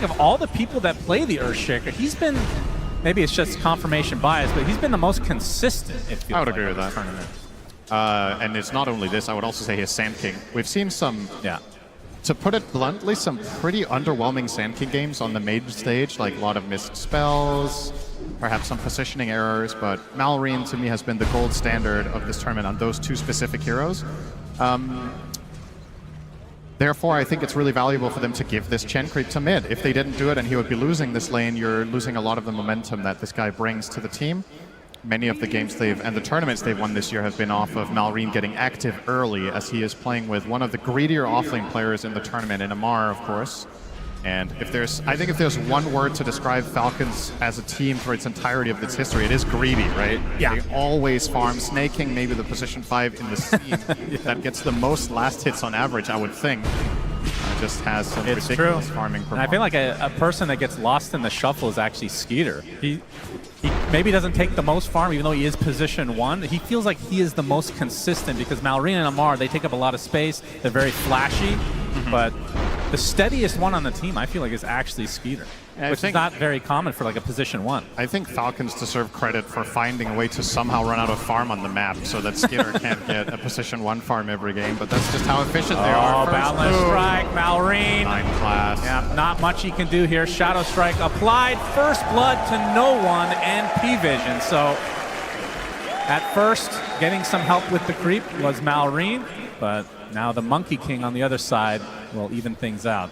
like of all the people that play the Earthshaker, he's been, maybe it's just confirmation bias, but he's been the most consistent, it feels I would like, agree with this that. tournament. And it's not only this, I would also say his Sand King. We've seen some, to put it bluntly, some pretty underwhelming Sand King games on the main stage, like a lot of missed spells, perhaps some positioning errors, but Malrine to me has been the gold standard of this tournament on those two specific heroes. Therefore, I think it's really valuable for them to give this Chen creep to mid. If they didn't do it and he would be losing this lane, you're losing a lot of the momentum that this guy brings to the team. Many of the games and the tournaments they've won this year have been off of Malrine getting active early, as he is playing with one of the greedier offlane players in the tournament, in Amar, of course. And I think if there's one word to describe Falcons as a team for its entirety of its history, it is greedy, right? Yeah. They always farm. Snaking, maybe the position 5 in the scene that gets the most last hits on average, I would think. Just has some ridiculous farming performance. And I feel like a person that gets lost in the shuffle is actually Skeeter. He maybe doesn't take the most farm, even though he is position 1. He feels like he is the most consistent because Malrine and Amar, they take up a lot of space. They're very flashy, but the steadiest one on the team, I feel like, is actually Skeeter, which is not very common for like a position 1. I think Falcons deserve credit for finding a way to somehow run out of farm on the map so that Skeeter can't get a position 1 farm every game, but that's just how efficient they are. Boundless Strike, Malrine. 9 class. Yeah, not much he can do here. Shadow Strike applied, first blood to no one, and ParaVision. So at first, getting some help with the creep was Malrine, but now the Monkey King on the other side will even things out.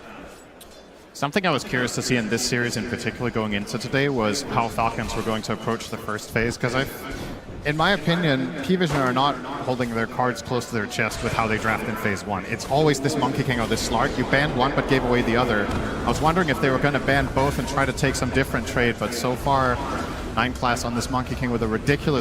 Something I was curious to see in this series in particular going into today was how Falcons were going to approach the first phase, because in my opinion, ParaVision are not holding their cards close to their chest with how they draft in phase 1. It's always this Monkey King or this Slark. You banned one but gave away the other. I was wondering if they were going to ban both and try to take some different trade, but so far, 9 class on this Monkey King with a ridiculous